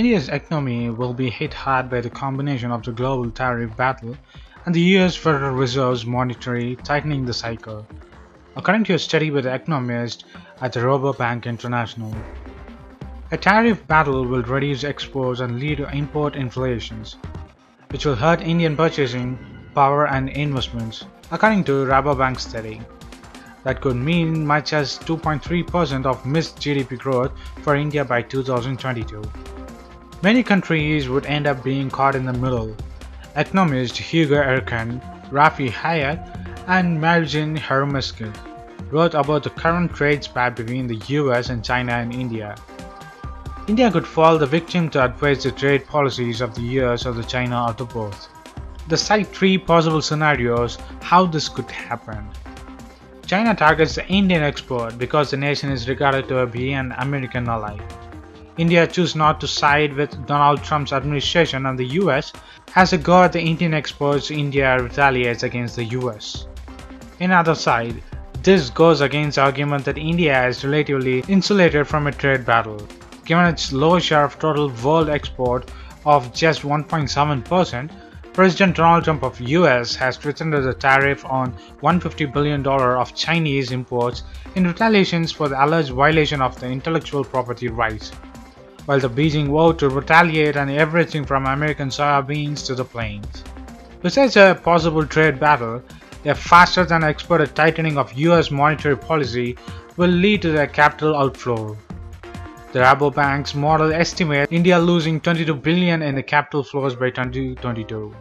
India's economy will be hit hard by the combination of the global tariff battle and the US Federal Reserve's monetary tightening the cycle, according to a study by the economists at the Rabobank International. A tariff battle will reduce exports and lead to import inflations, which will hurt Indian purchasing power and investments, according to Rabobank's study. That could mean much as 2.3% of missed GDP growth for India by 2022. Many countries would end up being caught in the middle. Economist Hugo Erkan, Rafi Hayat, and Marjane Hermesky wrote about the current trade spat between the US and China and India. India could fall the victim to advise the trade policies of the US or the China or the both. They cite three possible scenarios how this could happen. China targets the Indian export because the nation is regarded to be an American ally. India chooses not to side with Donald Trump's administration, and the US has a go at the Indian exports. India retaliates against the US. On the other side, this goes against the argument that India is relatively insulated from a trade battle, given its low share of total world export of just 1.7%. President Donald Trump of US has threatened the tariff on $150 billion of Chinese imports in retaliation for the alleged violation of the intellectual property rights, while the Beijing vowed to retaliate on everything from American soybeans to the planes. Besides a possible trade battle, a faster than expected tightening of US monetary policy will lead to the capital outflow. The Rabobank's model estimates India losing $22 billion in the capital flows by 2022.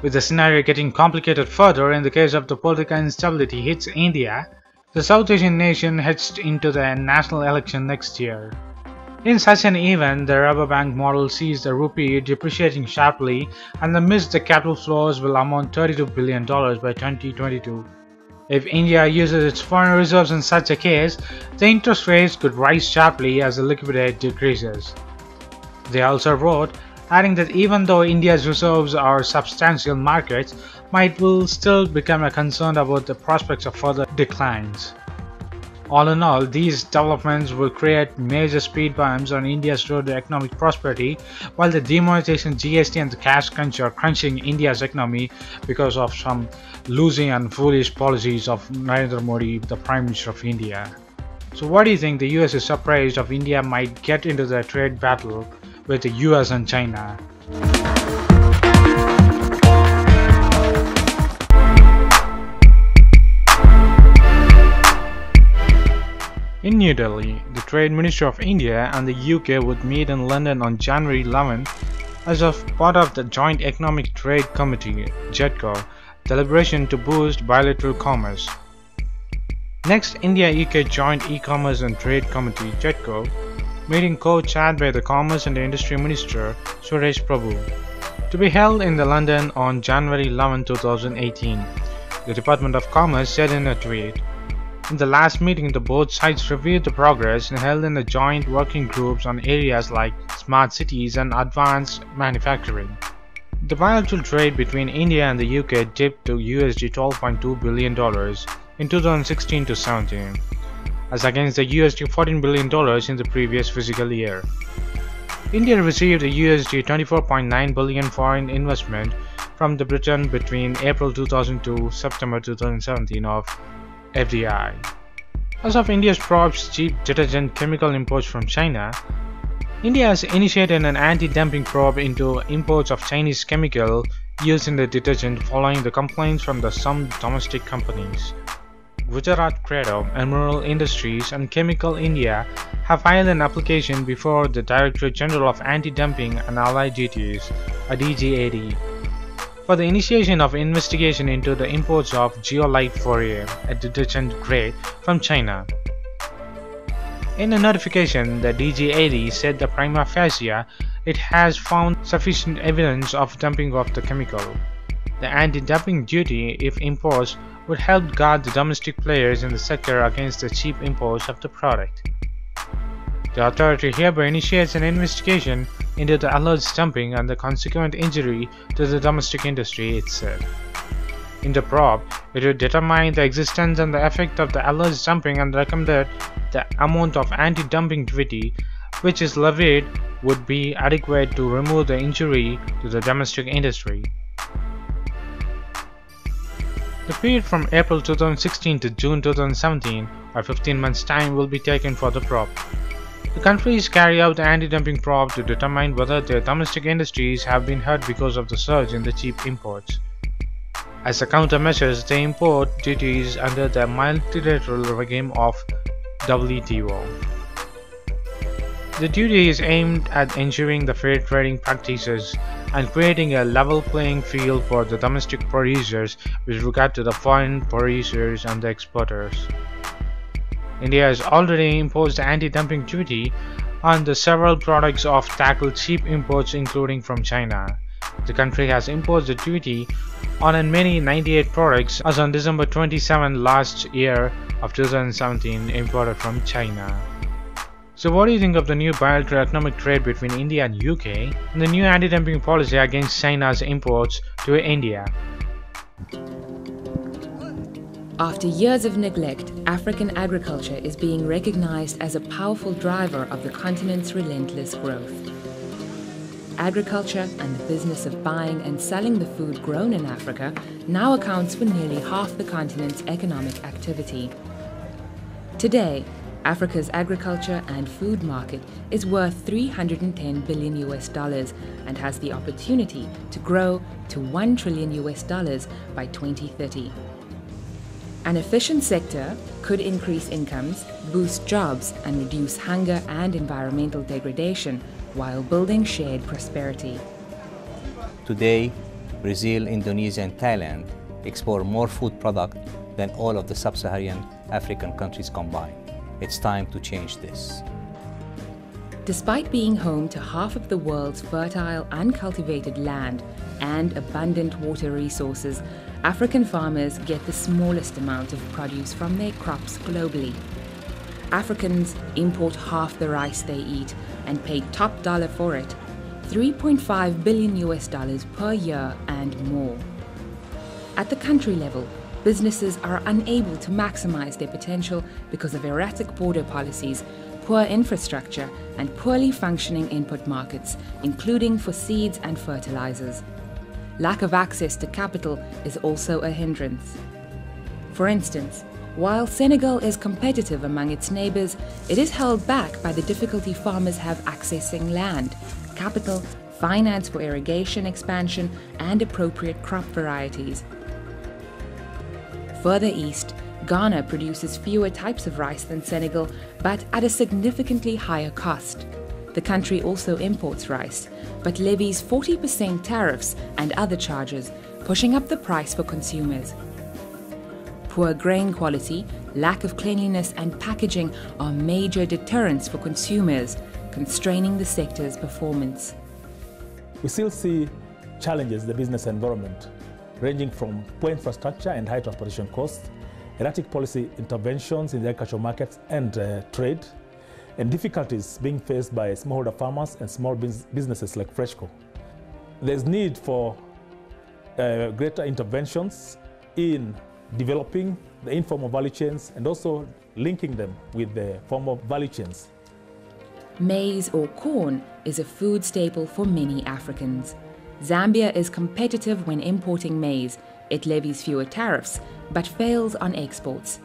With the scenario getting complicated further in the case of the political instability hits India, the South Asian nation heads into the national election next year. In such an event, the Rabobank model sees the rupee depreciating sharply, and the missed capital flows will amount $32 billion by 2022. If India uses its foreign reserves in such a case, the interest rates could rise sharply as the liquidity decreases. They also wrote, adding that even though India's reserves are substantial, markets will still become a concern about the prospects of further declines. All in all, these developments will create major speed bumps on India's road to economic prosperity, while the demonetization, GST and the cash crunch are crunching India's economy because of some losing and foolish policies of Narendra Modi, the Prime Minister of India. So what do you think? The US is surprised of India might get into the trade battle with the US and China? In New Delhi, the Trade Minister of India and the UK would meet in London on January 11 as part of the Joint Economic Trade Committee (JETCO) deliberation to boost bilateral commerce. Next, India-UK Joint E-Commerce and Trade Committee (JETCO) meeting co-chaired by the Commerce and Industry Minister Suresh Prabhu, to be held in London on January 11, 2018. The Department of Commerce said in a tweet. In the last meeting, the both sides reviewed the progress and held in the joint working groups on areas like smart cities and advanced manufacturing. The bilateral trade between India and the UK dipped to $12.2 billion in 2016-17, as against the $14 billion in the previous fiscal year. India received a $24.9 billion foreign investment from Britain between April 2002 September 2017 of FDI. As of India's probes cheap detergent chemical imports from China, India has initiated an anti-dumping probe into imports of Chinese chemical used in the detergent following the complaints from some domestic companies. Gujarat Credo, Emerald Industries and Chemical India have filed an application before the Directorate General of Anti-Dumping and Allied Duties, a DGAD, for the initiation of investigation into the imports of Geolite 4A, a detergent grade, from China. In a notification, the DGAD said that prima facie it has found sufficient evidence of dumping of the chemical. The anti-dumping duty, if imposed, would help guard the domestic players in the sector against the cheap imports of the product. The authority hereby initiates an investigation into the alleged dumping and the consequent injury to the domestic industry, it said. In the probe, it would determine the existence and the effect of the alleged dumping and recommend the amount of anti-dumping duty which is levied would be adequate to remove the injury to the domestic industry. The period from April 2016 to June 2017, or 15 months' time, will be taken for the probe. The countries carry out the anti-dumping probe to determine whether their domestic industries have been hurt because of the surge in the cheap imports. As a countermeasure, they import duties under the multilateral regime of WTO. The duty is aimed at ensuring the fair trading practices and creating a level playing field for the domestic producers with regard to the foreign producers and the exporters. India has already imposed anti-dumping duty on the several products of tackle cheap imports including from China. The country has imposed a duty on many 98 products as on December 27 last year of 2017 imported from China. So what do you think of the new bilateral economic trade between India and UK and the new anti-dumping policy against China's imports to India? After years of neglect, African agriculture is being recognized as a powerful driver of the continent's relentless growth. Agriculture and the business of buying and selling the food grown in Africa now accounts for nearly half the continent's economic activity. Today, Africa's agriculture and food market is worth $310 billion and has the opportunity to grow to $1 trillion by 2030. An efficient sector could increase incomes, boost jobs, and reduce hunger and environmental degradation while building shared prosperity. Today, Brazil, Indonesia, and Thailand export more food product than all of the sub-Saharan African countries combined. It's time to change this. Despite being home to half of the world's fertile, uncultivated land and abundant water resources, African farmers get the smallest amount of produce from their crops globally. Africans import half the rice they eat and pay top dollar for it, $3.5 billion per year and more. At the country level, businesses are unable to maximize their potential because of erratic border policies, poor infrastructure, and poorly functioning input markets, including for seeds and fertilizers. Lack of access to capital is also a hindrance. For instance, while Senegal is competitive among its neighbors, it is held back by the difficulty farmers have accessing land, capital, finance for irrigation expansion, and appropriate crop varieties. Further east, Ghana produces fewer types of rice than Senegal, but at a significantly higher cost. The country also imports rice, but levies 40% tariffs and other charges, pushing up the price for consumers. Poor grain quality, lack of cleanliness, and packaging are major deterrents for consumers, constraining the sector's performance. We still see challenges in the business environment, ranging from poor infrastructure and high transportation costs, erratic policy interventions in the agricultural markets and trade, and difficulties being faced by smallholder farmers and small businesses like Freshco. There's need for greater interventions in developing the informal value chains and also linking them with the formal value chains. Maize or corn is a food staple for many Africans. Zambia is competitive when importing maize. It levies fewer tariffs, but fails on exports.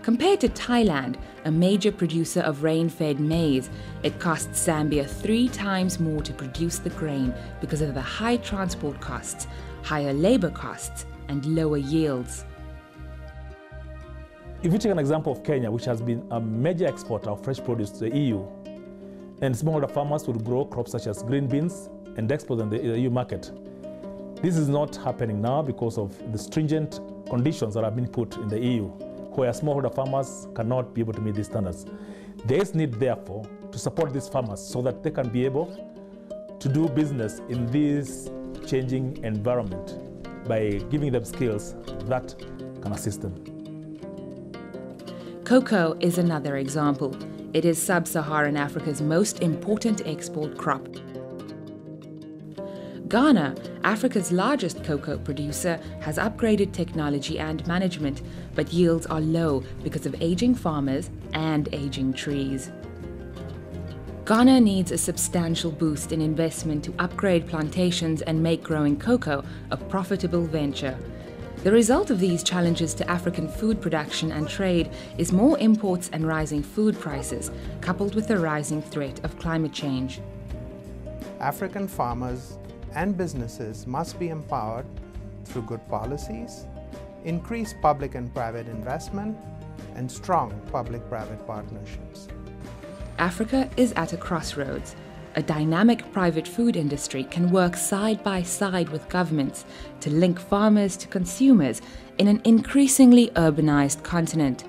Compared to Thailand, a major producer of rain-fed maize, it costs Zambia 3 times more to produce the grain because of the high transport costs, higher labor costs, and lower yields. If we take an example of Kenya, which has been a major exporter of fresh produce to the EU, and smallholder farmers would grow crops such as green beans and export them to the EU market. This is not happening now because of the stringent conditions that have been put in the EU, where smallholder farmers cannot be able to meet these standards. There is need, therefore, to support these farmers so that they can be able to do business in this changing environment by giving them skills that can assist them. Cocoa is another example. It is sub-Saharan Africa's most important export crop. Ghana, Africa's largest cocoa producer, has upgraded technology and management, but yields are low because of aging farmers and aging trees. Ghana needs a substantial boost in investment to upgrade plantations and make growing cocoa a profitable venture. The result of these challenges to African food production and trade is more imports and rising food prices, coupled with the rising threat of climate change. African farmers and businesses must be empowered through good policies, increased public and private investment, and strong public-private partnerships. Africa is at a crossroads. A dynamic private food industry can work side by side with governments to link farmers to consumers in an increasingly urbanized continent.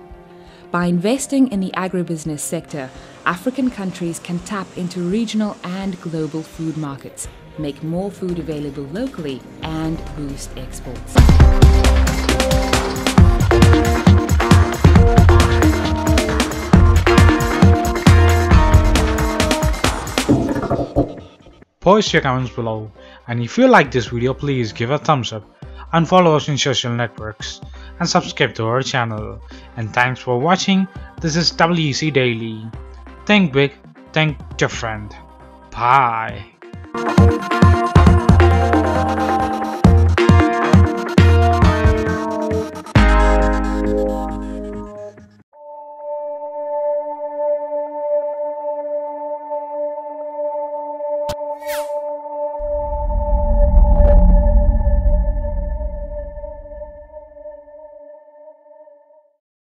By investing in the agribusiness sector, African countries can tap into regional and global food markets, make more food available locally, and boost exports. Post your comments below, and if you like this video, please give a thumbs up and follow us in social networks and subscribe to our channel. And thanks for watching. This is WEC Daily. Think big, think different. Bye.